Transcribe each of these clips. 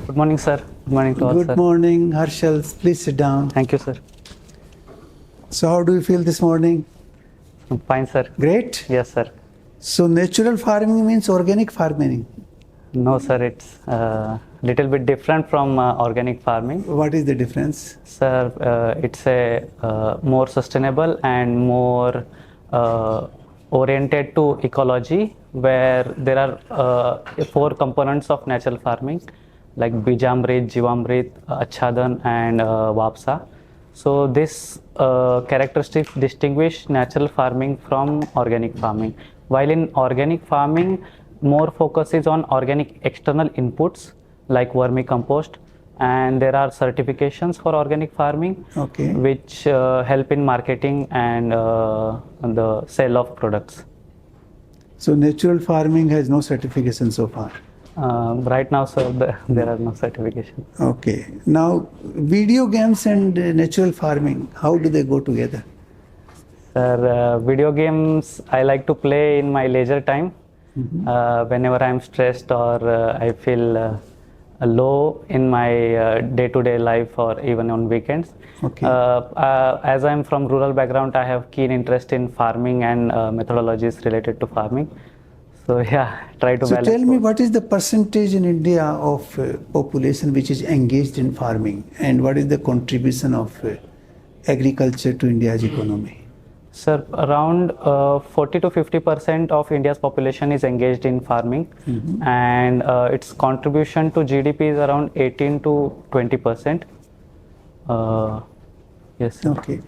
Good morning, sir. Good morning to all, sir. Good morning, Harshal. Please sit down. Thank you, sir. So, how do you feel this morning? I'm fine, sir. Great. Yes, sir. So, natural farming means organic farming. No, sir. It's little bit different from organic farming. What is the difference? Sir, it's a more sustainable and more oriented to ecology, where there are 4 components of natural farming like Bijamrit, Jivamrit, Achhadan and Vapsa. So this characteristics distinguish natural farming from organic farming. While in organic farming, more focus is on organic external inputs like vermicompost, and there are certifications for organic farming, which help in marketing and the sale of products. So, natural farming has no certification so far. Right now, sir, there are no certifications. Okay. Now, video games and natural farming, how do they go together? Sir, video games I like to play in my leisure time. Whenever I am stressed or I feel low in my day-to-day life or even on weekends. As I am from rural background, I have keen interest in farming and methodologies related to farming. So yeah, try to balance. So tell me, what is the percentage in India of population which is engaged in farming, and what is the contribution of agriculture to India's economy? Sir, around 40 to 50% of India's population is engaged in farming, and its contribution to GDP is around 18 to 20%. Yes. Sir. Okay.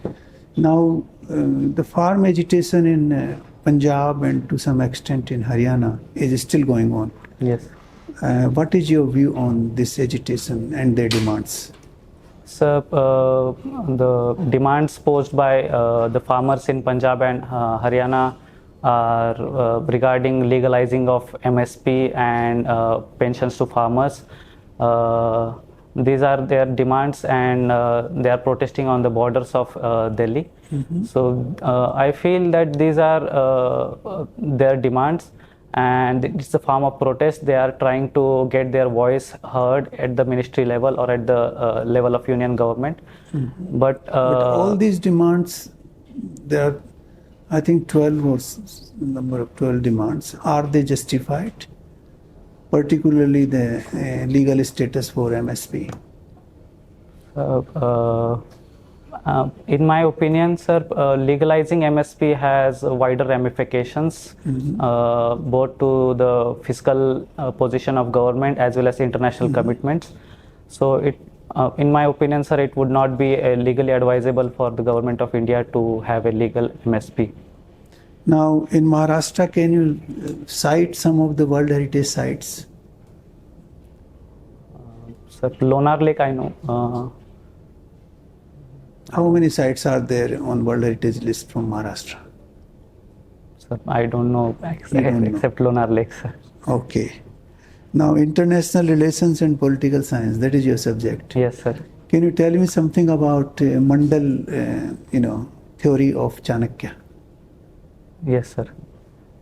Now, the farm agitation in Punjab and to some extent in Haryana is still going on. Yes. What is your view on this agitation and their demands? So, the demands posed by the farmers in Punjab and Haryana are regarding legalizing of MSP and pensions to farmers. These are their demands, and they are protesting on the borders of Delhi. So, I feel that these are their demands, and it's a form of protest. They are trying to get their voice heard at the ministry level or at the level of union government. But all these demands, there are, I think, 12 or number of 12 demands. Are they justified? Particularly the legal status for MSP. In my opinion, sir, legalizing MSP has wider ramifications, both to the fiscal position of government as well as international commitments. So, in my opinion, sir, it would not be legally advisable for the government of India to have a legal MSP. Now, in Maharashtra, can you cite some of the World Heritage sites? Sir, Lonar Lake, I know. How many sites are there on World Heritage list from Maharashtra? Sir, I don't know except Lonar Lake, sir. Okay. Now, international relations and political science, that is your subject. Yes, sir. Can you tell me something about Mandal, theory of Chanakya? Yes, sir.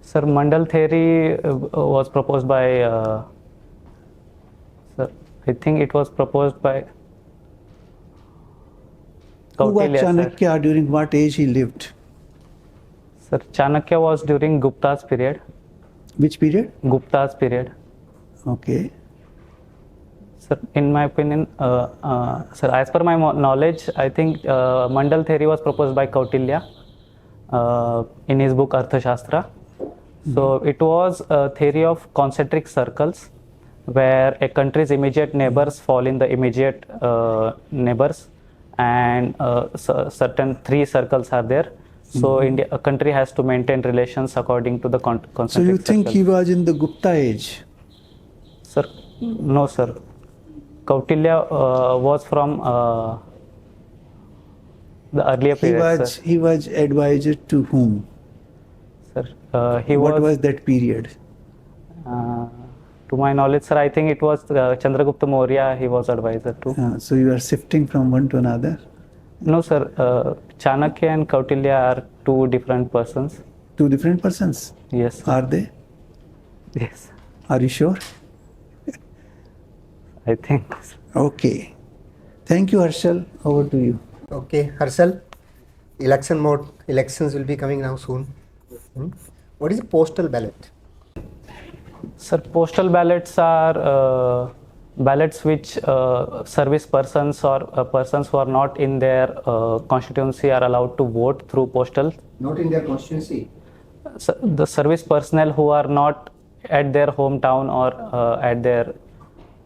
Sir, Mandal theory was proposed by, sir, I think it was proposed by Who was Chanakya? During what age he lived? Sir, Chanakya was during Gupta's period. Which period? Gupta's period. Okay. Sir, in my opinion, sir, as per my knowledge, I think Mandal theory was proposed by Kautilya in his book Arthashastra. So it was a theory of concentric circles, where a country's immediate neighbors fall in the immediate neighbors, and certain 3 circles are there. So a country has to maintain relations according to the concentric So you think circles. he was in the Gupta age? Sir, no, sir. Kautilya was from the earlier period. He was advisor to whom? Sir, what was that period? To my knowledge, sir, I think it was Chandragupta Maurya he was advisor to. So you are shifting from one to another? No, sir. Chanakya and Kautilya are 2 different persons. 2 different persons? Yes. Are they? Yes. Are you sure? I think. Okay. Thank you, Harshal. Over to you. Okay, Harshal, election mode, elections will be coming now soon. What is a postal ballot? Sir, postal ballots are ballots which service persons or persons who are not in their constituency are allowed to vote through postal. Not in their constituency. So the service personnel who are not at their hometown or at their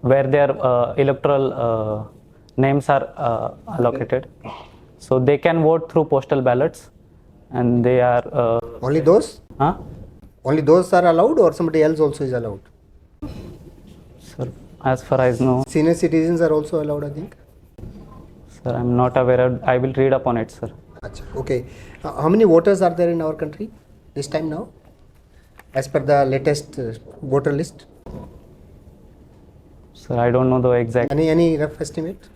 where their electoral names are allocated, so they can vote through postal ballots, and they are Only those? huh? Only those are allowed, or somebody else also is allowed? Sir, as far as I know, Senior citizens are also allowed, I think. sir, I'm not aware of. I will read upon it, sir. Achha, okay. How many voters are there in our country this time now, as per the latest voter list? Sir, I don't know the exact. Any rough estimate?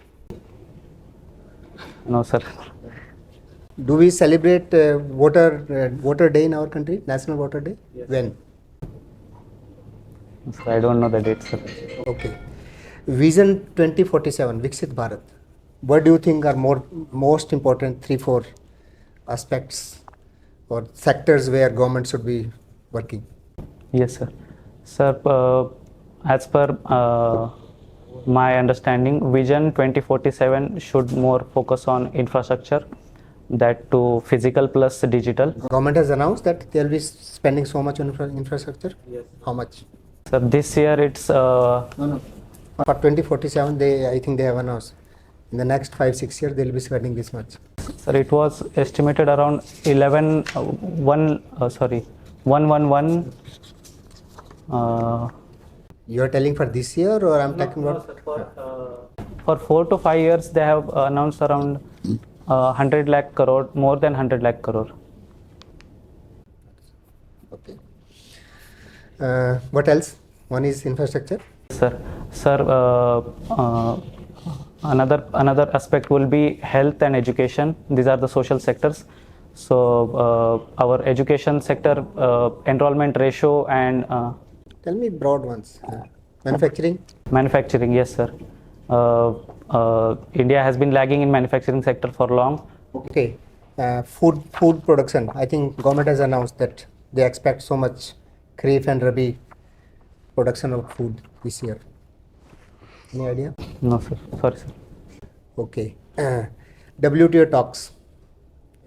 No, sir. Do we celebrate voter day in our country, National Voter Day? Yes. When? Sir, I don't know the date, sir. Okay. Vision 2047, Viksit Bharat. What do you think are most important 3-4 aspects or sectors where government should be working? Yes, sir. Sir, as per my understanding, Vision 2047 should more focus on infrastructure, that to physical plus digital. Government has announced that they will be spending so much on infrastructure. Yes. How much? Sir, this year it's No. For 2047, I think they have announced. In the next 5-6 years, they will be spending this much. sir, it was estimated around 111. You are telling for this year, or I'm talking about? For 4 to 5 years, they have announced around 100 lakh crore, more than 100 lakh crore. Okay. What else? One is infrastructure. Sir, another aspect will be health and education. These are the social sectors. So our education sector enrollment ratio and Tell me broad ones. Manufacturing. manufacturing. Yes, sir. India has been lagging in manufacturing sector for long. Okay. Food production. I think government has announced that they expect so much Kharif and Rabi production of food this year. Any idea? No, sir. Sorry, sir. Okay. WTO talks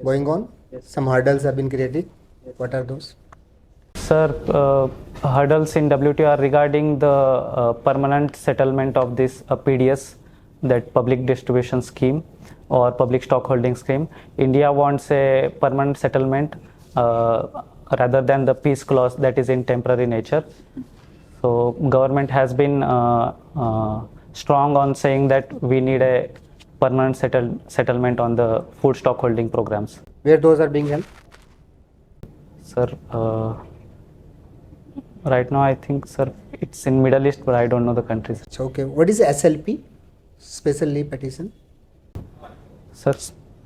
going on. Yes. Some hurdles have been created. Yes. What are those? Sir, hurdles in WTO are regarding the permanent settlement of this PDS, that public distribution scheme or public stock holding scheme. India wants a permanent settlement rather than the peace clause that is in temporary nature. So government has been strong on saying that we need a permanent settlement on the food stock holding programs. Where those are being held? Sir, right now I think, sir, it's in Middle East, but I don't know the countries. Okay. What is SLP? Special leave petition? Sir,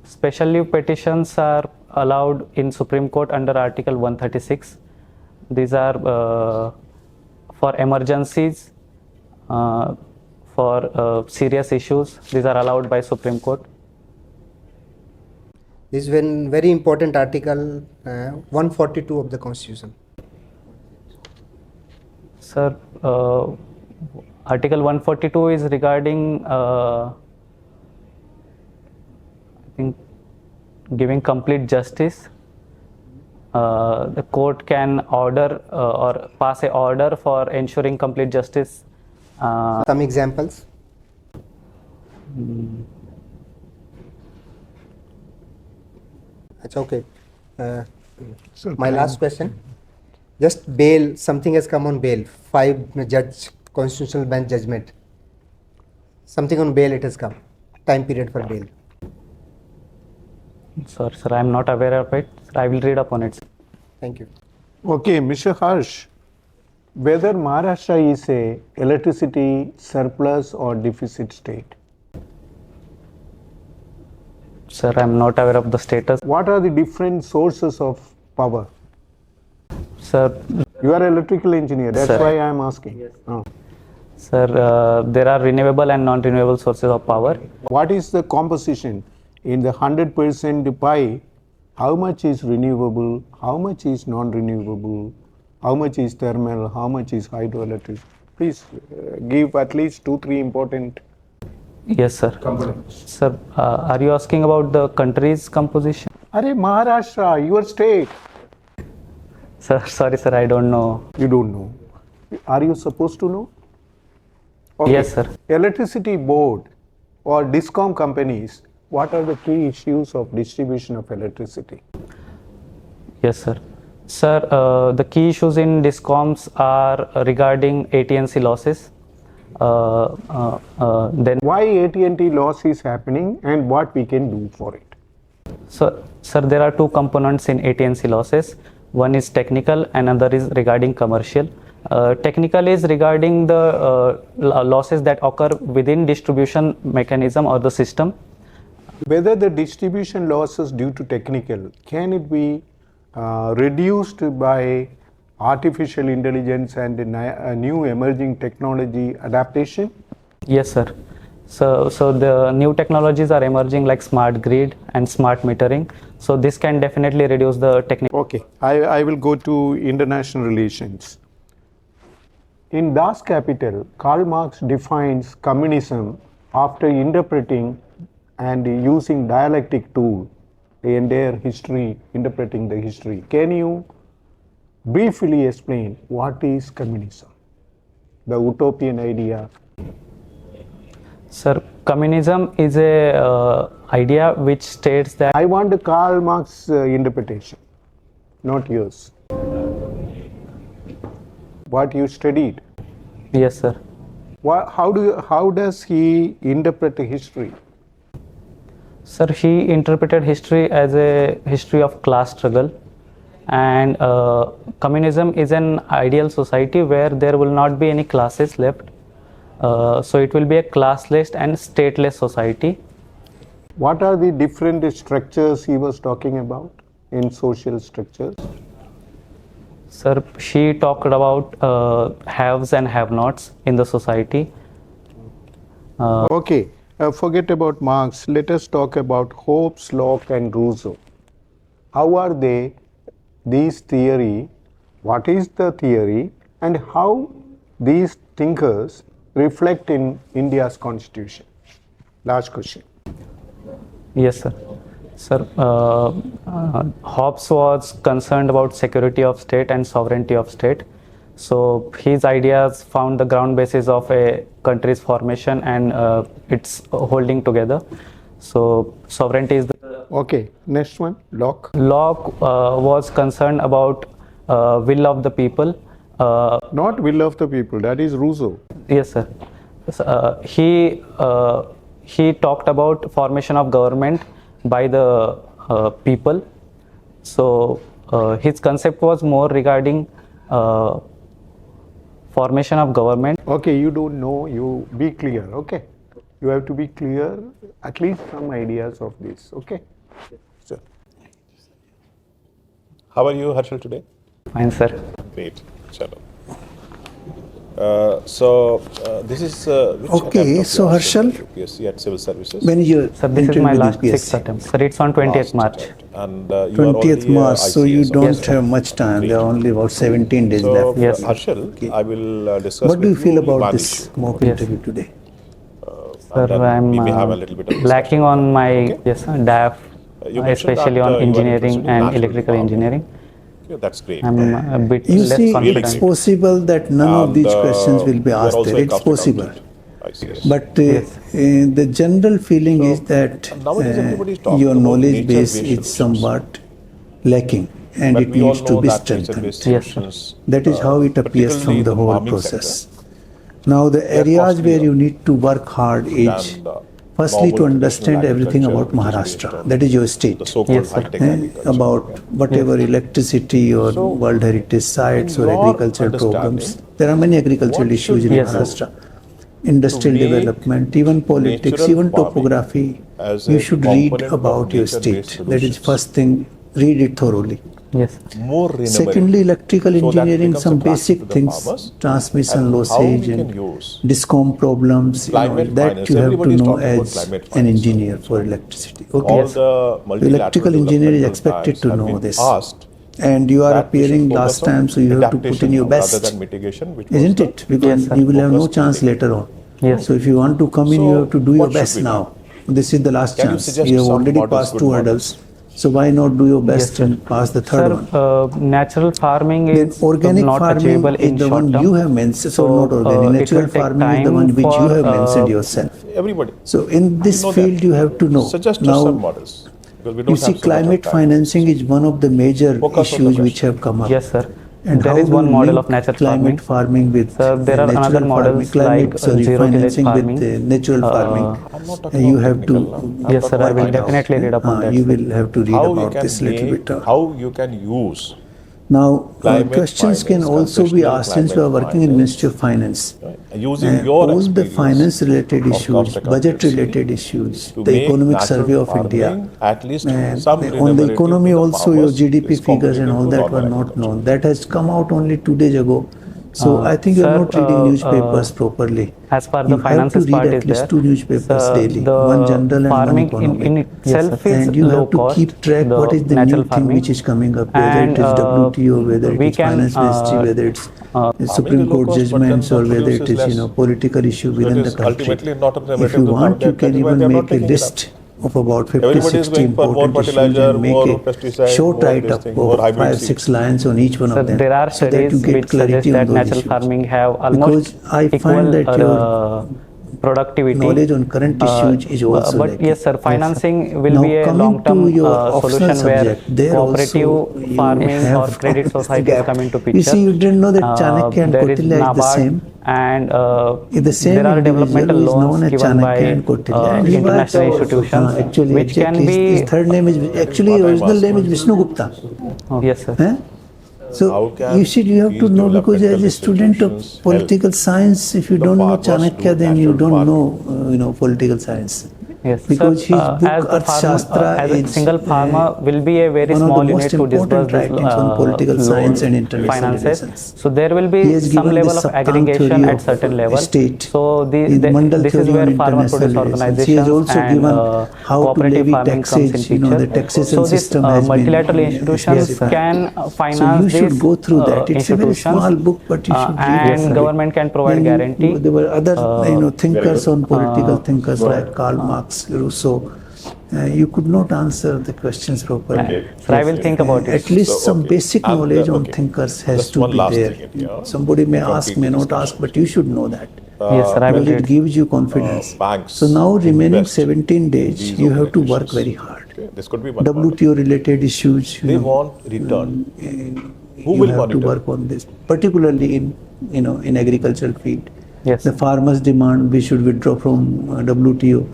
special leave petitions are allowed in Supreme Court under Article 136. These are for emergencies, for serious issues. These are allowed by Supreme Court. This is one very important article, 142 of the Constitution. Sir, Article 142 is regarding, I think, giving complete justice. The court can order or pass a order for ensuring complete justice. Some examples. That's okay. My last question. Just bail, something has come on bail. 5 judge constitutional bench judgment. Something on bail it has come. Time period for bail. Sorry, sir, I am not aware of it. I will read upon it. Thank you. Okay, Mr. Harsh, whether Maharashtra is a electricity surplus or deficit state? Sir, I am not aware of the status. What are the different sources of power? Sir, You are an electrical engineer, that's Sir. why I am asking. Yes. Oh. Sir, there are renewable and non-renewable sources of power. What is the composition in the 100% pie? How much is renewable? How much is non-renewable? How much is thermal? How much is hydroelectric? Please give at least 2-3 important Yes, sir. components. Sir, are you asking about the country's composition? Are Maharashtra, your state? Sir, sorry, sir, I don't know. You don't know. Are you supposed to know? Okay. Yes, sir. Electricity board or discom companies, what are the key issues of distribution of electricity? Yes, sir. Sir, the key issues in discoms are regarding AT&C losses. Then, Why AT&T loss is happening and what we can do for it? sir, there are two components in AT&C losses. One is technical, and another is regarding commercial. Technical is regarding the losses that occur within distribution mechanism or the system. Whether the distribution losses due to technical, can it be reduced by artificial intelligence and a new emerging technology adaptation? Yes, sir. So the new technologies are emerging like smart grid and smart metering. So this can definitely reduce the technical. Okay, I will go to international relations. In Das Kapital, Karl Marx defines communism after interpreting and using dialectic tool, the entire history, interpreting the history. Can you briefly explain what is communism, the utopian idea? Sir, communism is a idea which states that. I want the Karl Marx interpretation, not yours. What you studied. Yes, sir. How does he interpret history? Sir, he interpreted history as a history of class struggle, and communism is an ideal society where there will not be any classes left. So it will be a classless and stateless society. What are the different structures he was talking about in social structures? Sir, she talked about haves and have-nots in the society. Okay, forget about Marx. Let us talk about Hobbes, Locke, and Rousseau. How are they? These theory. What is the theory, and how these thinkers reflect in India's constitution? Last question. Yes, sir. Sir, Hobbes was concerned about security of state and sovereignty of state. So his ideas found the ground basis of a country's formation and its holding together. So sovereignty is the. Okay, next one, Locke. Locke was concerned about will of the people. Not will of the people, that is Rousseau. Yes, sir. He talked about formation of government by the people. So his concept was more regarding formation of government. Okay, you don't know, you be clear, okay? You have to be clear, at least some ideas of this, okay? So, how are you, Harshal, today? Fine, sir. Great. Chalo. This is which Okay, attempt of so yours in Harshal, UPSC at Civil Services. when you Sir, this is my entered last with sixth UPSC? attempt. Sir, it's on 20th Last March. attempt. And you are 20th already March, so you ICS don't officer. have much time. There are only about 17 days So, left. Yes. Harshal, Okay. I will discuss What do you with feel one about this issue. mock Yes. interview today? Sir, Then I'm we may have a little bit of lacking on my DAF, You mentioned especially that, on you are engineering interested in and natural electrical power. engineering. Okay, that's great. I'm a bit You less see, confident. it's possible that none of these questions will be you are asked also there. a It's cost possible. accountant, ICS. But the general feeling is that nowadays everybody is talking your about knowledge base nature-based is solutions. somewhat lacking and But it we all needs to know be that strengthened. nature-based Yes, sir. solutions, That is how it appears particularly from in the whole farming process. sector, Now, the are areas where costlier you need to work hard is than firstly to normal understand traditional everything agriculture, about which is based Maharashtra. on That is your the state. so-called Yes, sir. high-tech agriculture. About whatever electricity or So, World Heritage sites in or your agricultural programs. understanding, There are many agricultural what should issues in we Yes, sir. Maharashtra. Industrial make development, even politics, natural even farming topography. as You a should read component of about your nature-based state. That is solutions? first thing. Read it thoroughly. Yes. more remunerative. Secondly, electrical So that engineering, becomes some attractive basic to the things, farmers. transmission And how we lossage can and use discom problems, climate that finance. you have to Everybody is know talking about as climate an finance. engineer for electricity. all Okay. the multilateral Electrical engineer is developmental expected banks to have know been this. asked And you are that we should appearing focus last on time, so you have to put adaptation in your now rather best. than mitigation, which was Isn't the it? Because Yes, sir. you will have no focus chance thing. later on. Yes. So if you want to come in, So you have to do your what should best we do? now. This is the last Can you chance. suggest You have some already models, passed good 2 models? hurdles. So why not do your best Yes, sir. and pass the third Sir, one? natural farming Then is organic not farming achievable is in the short one term. you have mentioned. So not organic. it Natural will take farming is the time one which you for, have mentioned yourself. Everybody. So in this know field, that. you have to know. Suggest us Now, some models. Because we don't you have see, so much of climate time. financing is one of the major Focus on the issues which question. have come up. Yes, sir. And There how is do one you model link of natural climate farming with Sir, there are natural another farming, models climate like sorry, zero tillage financing farming. with natural farming. I'm not talking You about have to technical now. I'm Yes, sir, I talking will about finance. definitely read up on that. You sir. will have to read How you about can this little make, bit. how you can use Now, climate questions can finance, also be concessional asked since you are climate working in finance, Ministry of Finance. using your All the experience finance related of issues, cost budget accountancy related issues, to the make economic natural survey of farming India, at least and some on the remunerative economy to the also your farmers GDP is figures and competitive all to that were normal not agriculture. known. That has come out only 2 days ago. So I think you are Sir, not reading newspapers properly. As per the You have to finances read part at is least there. 2 newspapers So daily, the one general and one farming economic. in itself is And you low have to cost. keep track the what is the natural new thing farming. which is coming up, whether And it is WTO, whether it we is can, finance ministry, whether it's Farming Supreme is low Court cost, but judgments, then or the whether produce it is is less. political issue So it within the is country. ultimately not If remunerative you to the want, farmer. you That can is why even they are not make a taking it up. list of about 50, Everybody is 60 going for more important issues fertilizer, and make more a pesticide, short more write this up thing, more of hybrid 5, seeds. 6 lines on each one So of them, there are so that you studies get which suggest clarity on that those natural issues. farming have almost Because I equal find that your productivity. knowledge on current issues is also but lacking. yes, sir, financing will Now be a coming to long-term your optional solution where subject, there also cooperative you farming or have credit found this societies gap. come into You picture. see, you didn't know that Chanakya and There is Kautilya is the NABARD same. and Is the same there are individual developmental who is loans known as given by Chanakya and Kautilya, and he was international institutions actually which can exactly be his third name is actually original name is Vishnu Gupta. yes, sir. Eh? How So can you should, you have to these know, because as a developmental student of institutions political science, if you the don't know farmers do Chanakya, then you natural don't farming? know political science. Yes, Because sir, his book as the farmer, Arthashastra as a is single farmer will be a very one of the small most unit to disburse important this writings on political science and international finances. relations. So there will He be has some given level this of Saptang aggregation theory at of certain level. state, So the Mandal this is theory on where farmer produce international relations. He has organizations also and given how to cooperative levy farming comes in taxage. picture. The taxation So this system has been multilateral institutions specified. can So finance you should these go through that. It's a very institutions, small book, but you should read and it. government can provide guarantee. There were other thinkers on political thinkers go like Karl Marx, Rousseau. You could not answer the questions properly. So I will think about it. At least So, some okay. basic And, knowledge on okay. thinkers has Just to one be last there. thing in here. Somebody may ask, Complete may the not discussion. ask, but you should know that. Yes, sir, I will Because it read. gives you confidence. Banks So now remaining invest 17 days, these you have to work organizations. very hard. Okay, this could be one model. WTO related issues, They want return. Who you will have to monitor? work on this, particularly in agricultural field. Yes. The farmers demand we should withdraw from WTO.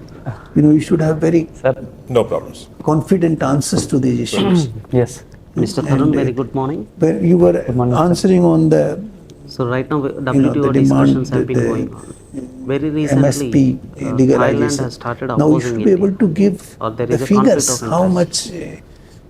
You should have very Sir, No problems. confident answers to these issues. yes. Mr. Tarun, very good morning. When you were morning, sir. answering on the So right now the WTO demand, discussions have been the going on. Very recently, MSP Thailand legalization. has started Now you opposing should be India. able to give Or there the is a conflict figures, of how interest. much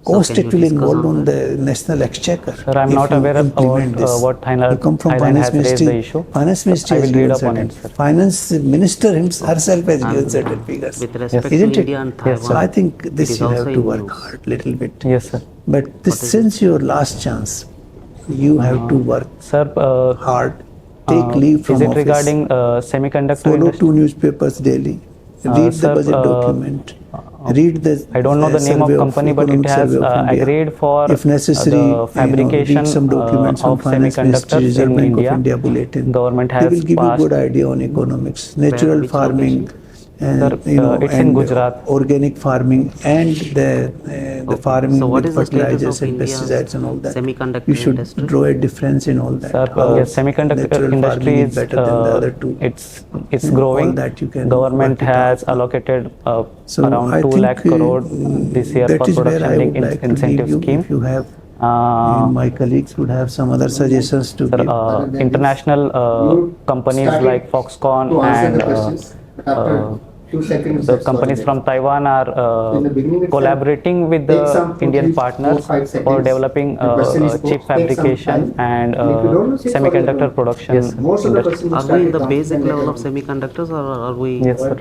cost can you actually discuss involved on on the national exchequer. Sir, I'm if not you aware about implement this. what Thailand, You come from Thailand finance has raised ministry. the issue. Finance ministry I will has read given up on certain. it, sir. Finance minister herself has given certain figures. With respect to Isn't it? India and Yes, Taiwan, So I think it this is you have also to in work news. hard little bit. Yes, sir. But this, since your last chance, you have to work Sir, hard. Take leave from is it office. regarding semiconductor Follow industry? 2 newspapers daily. Read sir, the budget document. Read the I don't know the name of survey company, but it Economic has Survey of India. agreed for If necessary, the fabrication read some documents on of Finance Ministry, semiconductors Reserve in Bank India. of India Bulletin. Government They has will give passed. you good idea on economics, natural which farming, location? and Sir, it's in and Gujarat. organic farming, and the Okay. farming So what with is the status fertilizers of and India's pesticides and all that. semiconductor You should industry? draw a difference in all that. Sir, How yes, semiconductor natural industry farming is better than the other two. it's And growing. all that you can Government work it has out. allocated So around I 2 think, lakh crore this year that for is where production I would linked like to incentive leave you. scheme. If you have, Uh, my colleagues would have some other suggestions to Sir, give. international companies like Foxconn and few seconds. the that's all companies it is. from Taiwan are In the beginning itself, collaborating with take the some 2, Indian 3, 4, partners 5 for seconds. developing The question is chip take some fabrication time. and And if you don't know, say sorry, semiconductor everyone. production Yes, sir. Most of the industry. questions will Are start we in with the basic then level later of on. semiconductors, or are we Yes, sir.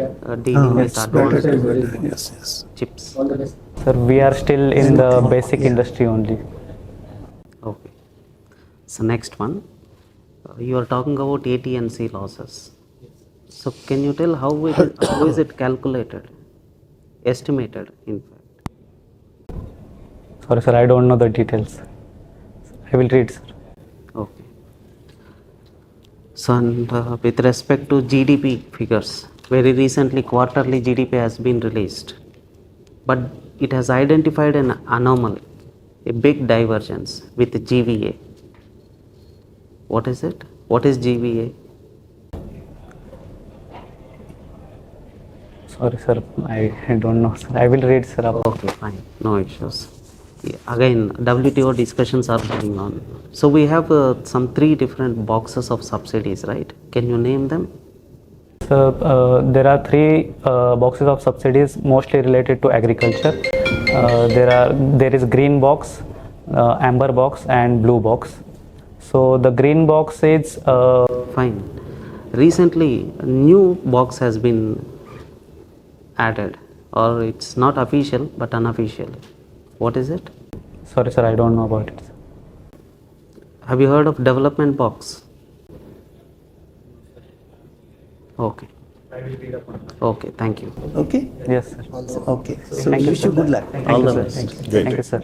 dealing with It's advanced better. Yes, yes. chips? All the best. Sir, we are still in the basic industry only. Okay. So next one, you are talking about AT&C losses. So can you tell how is it calculated, estimated in fact? Sorry, sir, I don't know the details. I will read, sir. Okay. So and, with respect to GDP figures, very recently quarterly GDP has been released, but it has identified an anomaly, a big divergence with GVA. What is it? What is GVA? Sorry, sir, I don't know, sir. I will read, sir. Okay, fine, no issues. Yeah, again, WTO discussions are going on. So we have some 3 different boxes of subsidies, right? Can you name them? So, there are 3 boxes of subsidies mostly related to agriculture. There is green box, amber box, and blue box. So the green box is Fine. Recently, a new box has been added, or it's not official but unofficial. What is it? sorry, sir, I don't know about it. Have you heard of development box? Okay. Okay, thank you. Okay? Yes, sir. Okay. So Thank you, wish you sir. good luck. Thank All you, the sir. best. Thank you. Great. Thank you, sir.